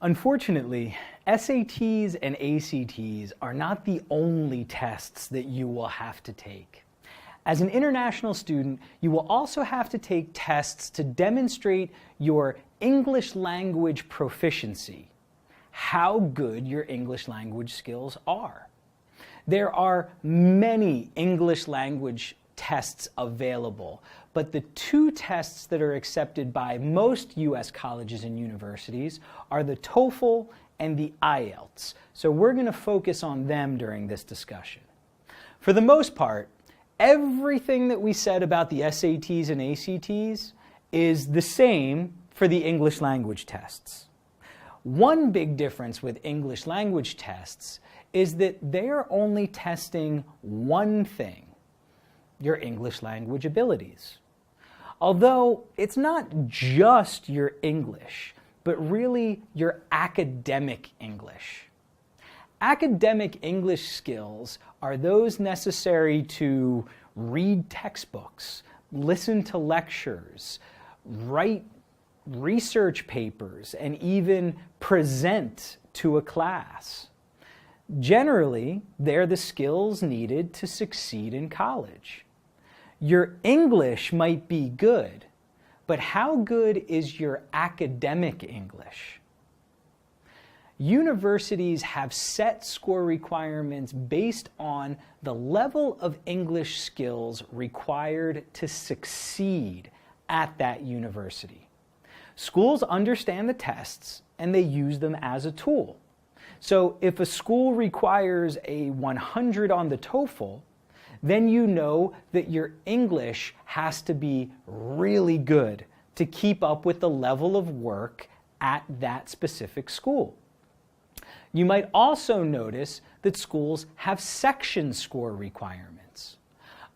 Unfortunately, SATs and ACTs are not the only tests that you will have to take. As an international student, you will also have to take tests to demonstrate your English language proficiency, how good your English language skills are. There are many English language tests available, but the two tests that are accepted by most U.S. colleges and universities are the TOEFL and the IELTS. So we're going to focus on them during this discussion. For the most part, everything that we said about the SATs and ACTs is the same for the English language tests. One big difference with English language tests is that they are only testing one thing: your English language abilities. Although it's not just your English, but really your academic English. Academic English skills are those necessary to read textbooks, listen to lectures, write research papers, and even present to a class. Generally, they're the skills needed to succeed in college. Your English might be good, but how good is your academic English? Universities have set score requirements based on the level of English skills required to succeed at that university. Schools understand the tests and they use them as a tool. So if a school requires a 100 on the TOEFL, then you know that your English has to be really good to keep up with the level of work at that specific school. You might also notice that schools have section score requirements.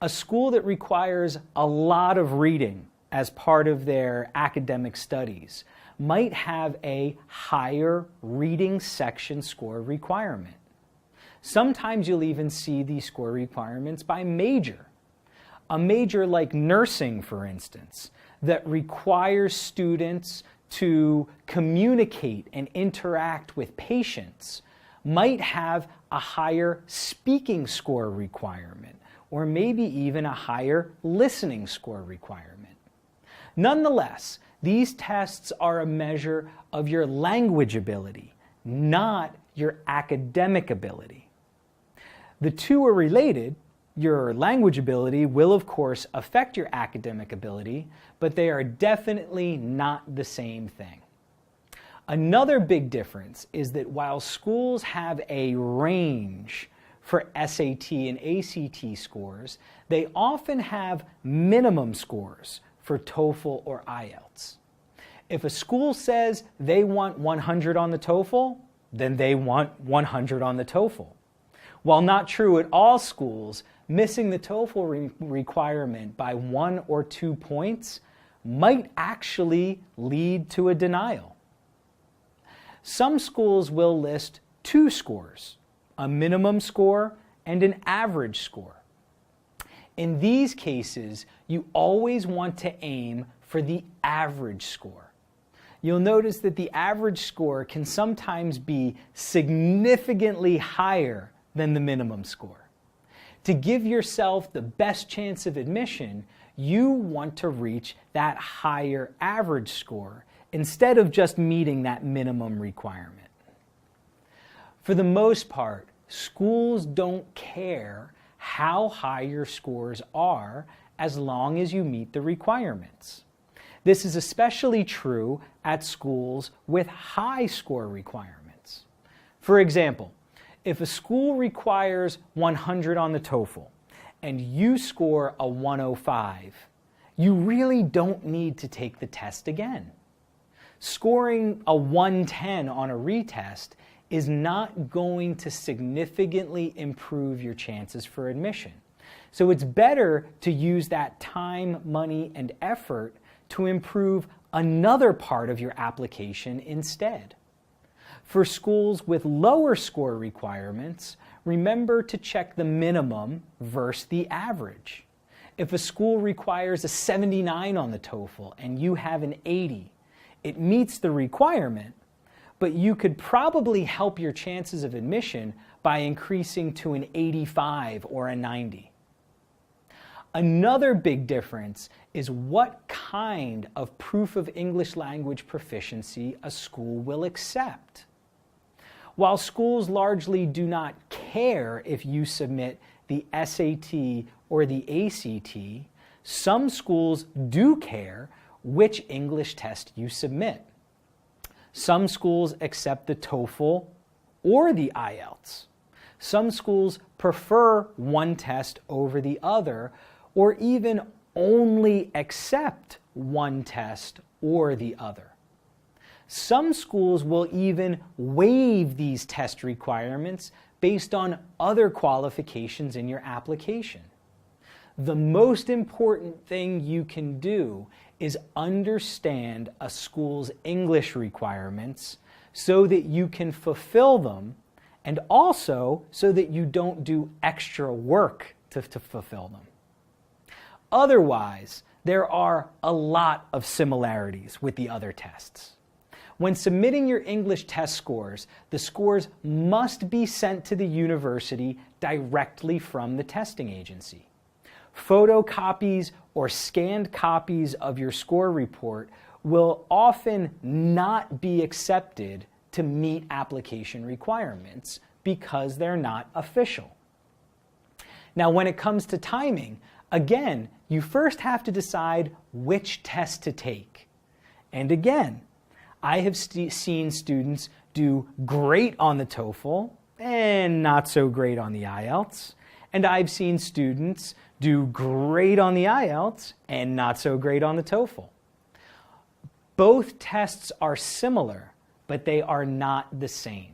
A school that requires a lot of reading as part of their academic studies might have a higher reading section score requirement. Sometimes you'll even see these score requirements by major. A major like nursing, for instance, that requires students to communicate and interact with patients might have a higher speaking score requirement, or maybe even a higher listening score requirement. Nonetheless, these tests are a measure of your language ability, not your academic ability. The two are related. Your language ability will, of course, affect your academic ability, but they are definitely not the same thing. Another big difference is that while schools have a range for SAT and ACT scores, they often have minimum scores for TOEFL or IELTS. If a school says they want 100 on the TOEFL, then they want 100 on the TOEFL. While not true at all schools, missing the TOEFL requirement by 1 or 2 points might actually lead to a denial. Some schools will list 2 scores, a minimum score and an average score. In these cases, you always want to aim for the average score. You'll notice that the average score can sometimes be significantly higher than the minimum score. To give yourself the best chance of admission, you want to reach that higher average score instead of just meeting that minimum requirement. For the most part, schools don't care how high your scores are as long as you meet the requirements. This is especially true at schools with high score requirements. For example, if a school requires 100 on the TOEFL and you score a 105, you really don't need to take the test again. Scoring a 110 on a retest is not going to significantly improve your chances for admission. So it's better to use that time, money, and effort to improve another part of your application instead. For schools with lower score requirements, remember to check the minimum versus the average. If a school requires a 79 on the TOEFL and you have an 80, it meets the requirement, but you could probably help your chances of admission by increasing to an 85 or a 90. Another big difference is what kind of proof of English language proficiency a school will accept. While schools largely do not care if you submit the SAT or the ACT, some schools do care which English test you submit. Some schools accept the TOEFL or the IELTS. Some schools prefer one test over the other, or even only accept one test or the other. Some schools will even waive these test requirements based on other qualifications in your application. The most important thing you can do is understand a school's English requirements so that you can fulfill them, and also so that you don't do extra work to fulfill them. Otherwise, there are a lot of similarities with the other tests. When submitting your English test scores, the scores must be sent to the university directly from the testing agency. Photocopies or scanned copies of your score report will often not be accepted to meet application requirements because they're not official. Now, when it comes to timing, again, you first have to decide which test to take. And again, I have seen students do great on the TOEFL and not so great on the IELTS. And I've seen students do great on the IELTS and not so great on the TOEFL. Both tests are similar, but they are not the same.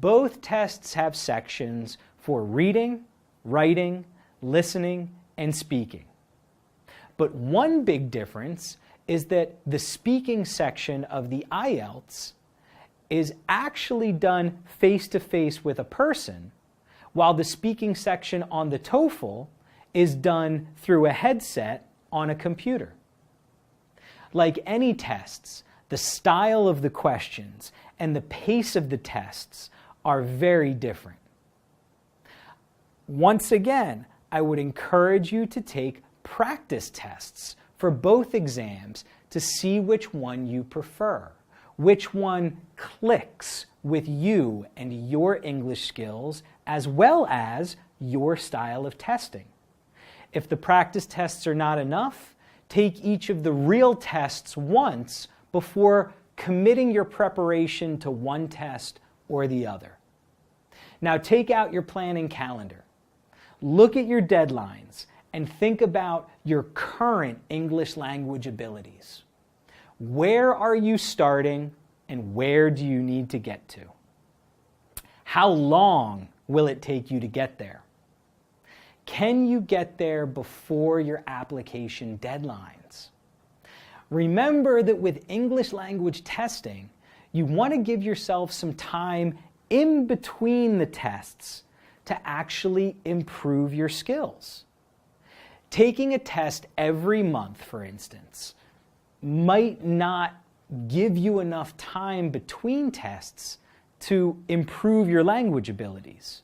Both tests have sections for reading, writing, listening, and speaking. But one big difference is that the speaking section of the IELTS is actually done face-to-face with a person, while the speaking section on the TOEFL is done through a headset on a computer. Like any tests, the style of the questions and the pace of the tests are very different. Once again, I would encourage you to take practice tests for both exams to see which one you prefer, which one clicks with you and your English skills, as well as your style of testing. If the practice tests are not enough, take each of the real tests once before committing your preparation to one test or the other. Now take out your planning calendar. Look at your deadlines and think about your current English language abilities. Where are you starting and where do you need to get to? How long will it take you to get there? Can you get there before your application deadlines? Remember that with English language testing, you want to give yourself some time in between the tests to actually improve your skills. Taking a test every month, for instance, might not give you enough time between tests to improve your language abilities.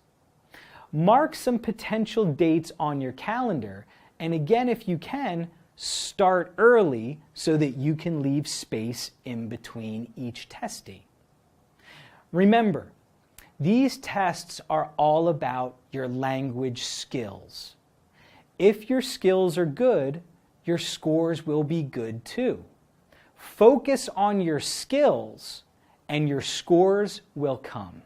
Mark some potential dates on your calendar, and again, if you can, start early so that you can leave space in between each test date. Remember, these tests are all about your language skills. If your skills are good, your scores will be good too. Focus on your skills and your scores will come.